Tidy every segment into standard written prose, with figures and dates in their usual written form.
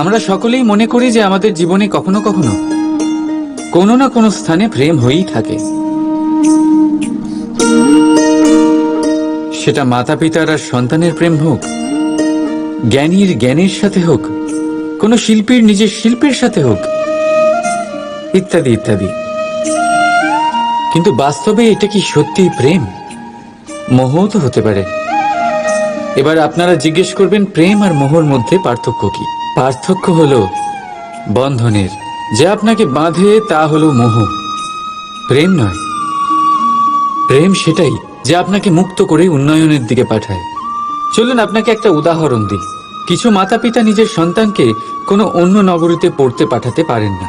আমরা সকলেই মনে করি যে আমাদের জীবনে কখনো কখনো কোনো না কোনো স্থানে প্রেম হয়েই থাকে। সেটা মাতা পিতার আর সন্তানের প্রেম হোক, জ্ঞানীর জ্ঞানের সাথে হোক, কোনো শিল্পীর নিজের শিল্পের সাথে হোক, ইত্যাদি ইত্যাদি। কিন্তু বাস্তবে এটা কি সত্যি প্রেম? মোহও তো হতে পারে। এবার আপনারা জিজ্ঞেস করবেন, প্রেম আর মোহর মধ্যে পার্থক্য কি? পার্থক্য হলো বন্ধনের। যে আপনাকে বাঁধে তা হলো মোহ, প্রেম নয়। প্রেম সেটাই যে আপনাকে মুক্ত করে উন্নয়নের দিকে পাঠায়। চলুন আপনাকে একটা উদাহরণ দিই। কিছু মাতা পিতা নিজের সন্তানকে কোনো অন্য নগরীতে পড়তে পাঠাতে পারেন না।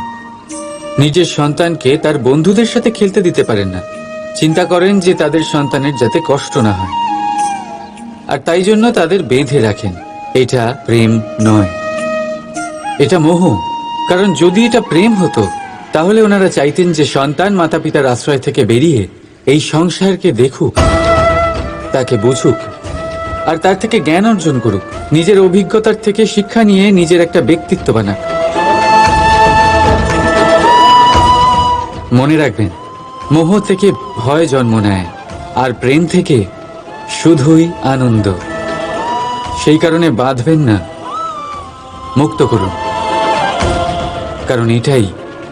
নিজের সন্তানকে তার বন্ধুদের সাথে খেলতে দিতে পারেন না। চিন্তা করেন যে তাদের সন্তানের যাতে কষ্ট না হয়, আর তাই জন্য তাদের বেঁধে রাখেন। এটা প্রেম নয়, এটা মোহ। কারণ যদি এটা প্রেম হতো তাহলে ওনারা চাইতেন যে সন্তান মাতা পিতার আশ্রয় থেকে বেরিয়ে এই সংসারকে দেখুক, তাকে বুঝুক, আর তার থেকে জ্ঞান অর্জন করুক, নিজের অভিজ্ঞতার থেকে শিক্ষা নিয়ে নিজের একটা ব্যক্তিত্ব বানাক। মনে রাখবেন, মোহ থেকে ভয় জন্ম নেয়, আর প্রেম থেকে শুধুই আনন্দ। সেই কারণে বাঁধবেন না, মুক্ত করুন, কারণ এটাই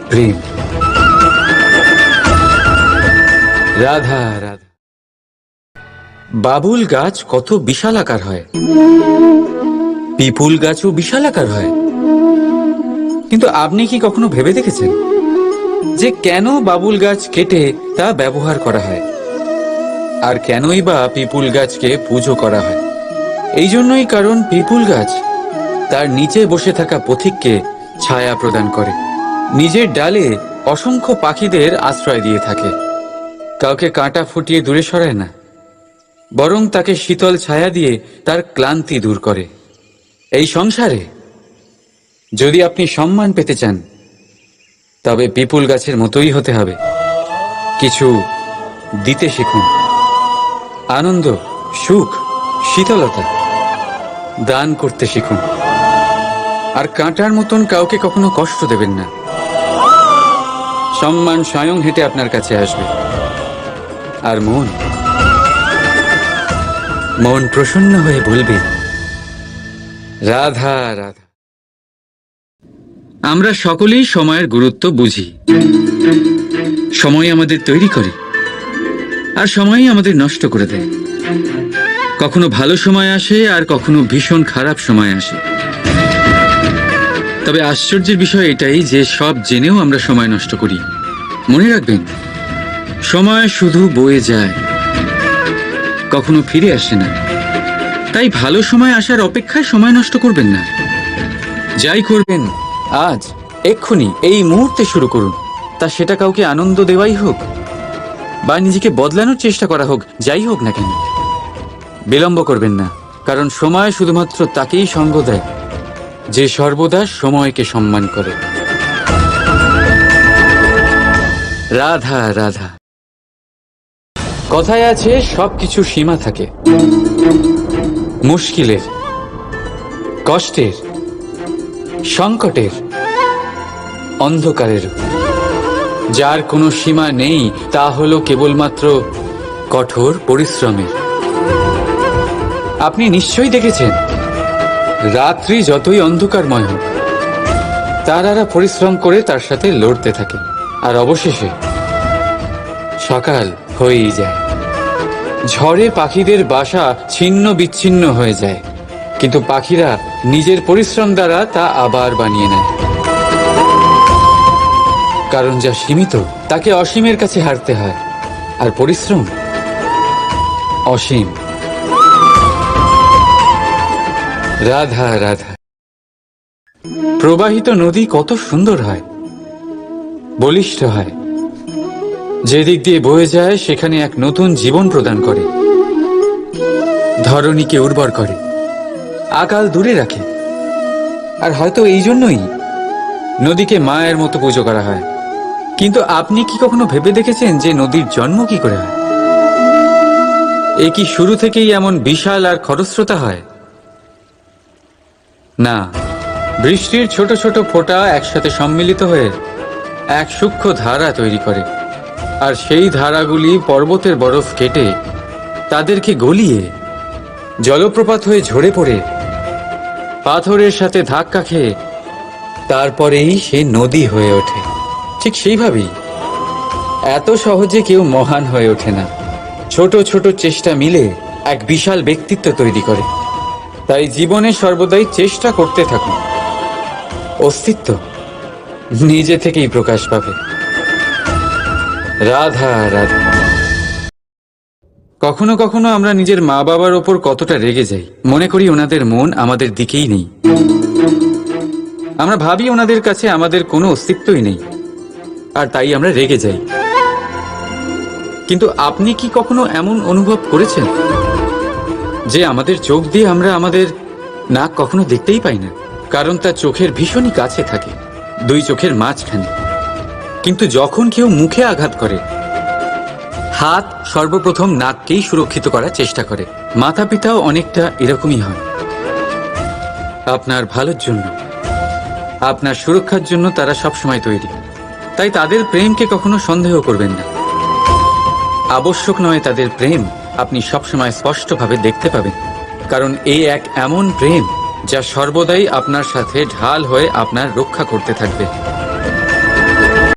প্রেম। রাধা রাধা। বাবুল গাছ কত বিশালাকার হয়, পিপুল গাছও বিশালাকার হয়। কিন্তু আপনি কি কখনো ভেবে দেখেছেন যে কেন বাবুল গাছ কেটে তা ব্যবহার করা হয়, আর কেনই বা পিপুল গাছকে পুজো করা হয়? এই জন্যই, কারণ পিপুল গাছ তার নিচে বসে থাকা পথিককে ছায়া প্রদান করে, নিজের ডালে অসংখ্য পাখিদের আশ্রয় দিয়ে থাকে, কাউকে কাঁটা ফুটিয়ে দূরে সরায় না, বরং তাকে শীতল ছায়া দিয়ে তার ক্লান্তি দূর করে। এই সংসারে যদি আপনি সম্মান পেতে চান তবে পিপুল গাছের মতোই হতে হবে। কিছু দিতে শিখুন, আনন্দ, সুখ, শীতলতা দান করতে শিখুন, আর কাঁটার মতন কাউকে কখনো কষ্ট দেবেন না। সম্মান স্বয়ং হেঁটে আপনার কাছে আসবে। আর মন প্রসন্ন হয়ে বলবে, রাধা রাধা। আমরা সকলেই সময়ের গুরুত্ব বুঝি। সময় আমাদের তৈরি করে, আর সময়ই আমাদের নষ্ট করে দেয়। কখনো ভালো সময় আসে, আর কখনো ভীষণ খারাপ সময় আসে। তবে আশ্চর্যের বিষয় এটাই যে সব জেনেও আমরা সময় নষ্ট করি। মনে রাখবেন, সময় শুধু বয়ে যায়, কখনো ফিরে আসে না। তাই ভালো সময় আসার অপেক্ষায় সময় নষ্ট করবেন না। যাই করবেন আজ, এক্ষুনি, এই মুহূর্তে শুরু করুন। তা সেটা কাউকে আনন্দ দেওয়াই হোক বা নিজেকে বদলানোর চেষ্টা করা হোক, যাই হোক না কেন, বিলম্ব করবেন না। কারণ সময় শুধুমাত্র তাকেই সঙ্গ দেয় যে সর্বদা সময়কে সম্মান করে। রাধা রাধা। কথায় আছে, সবকিছু সীমা থাকে, মুশকিলের, কষ্টের, সংকটের, অন্ধকারের। যার কোনো সীমা নেই তা হলো কেবলমাত্র কঠোর পরিশ্রমের। আপনি নিশ্চয়ই দেখেছেন, রাত্রি যতই অন্ধকারময় হোক, তারারা পরিশ্রম করে তার সাথে লড়তে থাকে, আর অবশেষে সকাল হয়েই যায়। ঝড়ে পাখিদের বাসা ছিন্ন বিচ্ছিন্ন হয়ে যায়, কিন্তু পাখিরা নিজের পরিশ্রম দ্বারা তা আবার বানিয়ে নেয়। কারণ যা সীমিত তাকে অসীমের কাছে হারতে হয়, আর পরিশ্রম অসীম। রাধা রাধা। প্রবাহিত নদী কত সুন্দর হয়, বলিষ্ঠ হয়। যেদিক দিয়ে বয়ে যায় সেখানে এক নতুন জীবন প্রদান করে, ধরণীকে উর্বর করে, আকাল দূরে রাখে। আর হয়তো এই জন্যই নদীকে মায়ের মতো পুজো করা হয়। কিন্তু আপনি কি কখনো ভেবে দেখেছেন যে নদীর জন্ম কি করে হয়? এ কি শুরু থেকেই এমন বিশাল আর খরস্রোতা হয়? না, বৃষ্টির ছোট ছোট ফোঁটা একসাথে সম্মিলিত হয়ে এক সূক্ষ্ম ধারা তৈরি করে, আর সেই ধারাগুলি পর্বতের বরফ কেটে তাদেরকে গলিয়ে জলপ্রপাত হয়ে ঝরে পড়ে পাথরের সাথে ধাক্কা খেয়ে তারপরেই সে নদী হয়ে ওঠে। ঠিক সেইভাবেই এত সহজে কেউ মহান হয়ে ওঠে না, ছোট ছোট চেষ্টা মিলে এক বিশাল ব্যক্তিত্ব তৈরি করে। তাই জীবনে সর্বদাই চেষ্টা করতে থাকুন, অস্তিত্ব নিজে থেকেই প্রকাশ পাবে। রাধা রাধা। কখনো কখনো আমরা নিজের মা বাবার ওপর কতটা রেগে যাই, মনে করি ওনাদের মন আমাদের দিকেই নেই। আমরা ভাবি ওনাদের কাছে আমাদের কোনো অস্তিত্বই নেই, আর তাই আমরা রেগে যাই। কিন্তু আপনি কি কখনো এমন অনুভব করেছেন যে আমাদের চোখ দিয়ে আমরা আমাদের নাক কখনো দেখতেই পাই না, কারণ তা চোখের ভীষণই কাছে থাকে, দুই চোখের মাঝখানে। কিন্তু যখন কেউ মুখে আঘাত করে, হাত সর্বপ্রথম নাককেই সুরক্ষিত করার চেষ্টা করে। মাতা পিতাও অনেকটা এরকমই হয়। আপনার ভালোর জন্য, আপনার সুরক্ষার জন্য তারা সবসময় তৈরি। তাই তাদের প্রেমকে কখনো সন্দেহ করবেন না। আবশ্যক নয় তাদের প্রেম আপনি সবসময় স্পষ্টভাবে দেখতে পাবেন, কারণ এই এক এমন প্রেম যা সর্বদাই আপনার সাথে ঢাল হয়ে আপনার রক্ষা করতে থাকবে।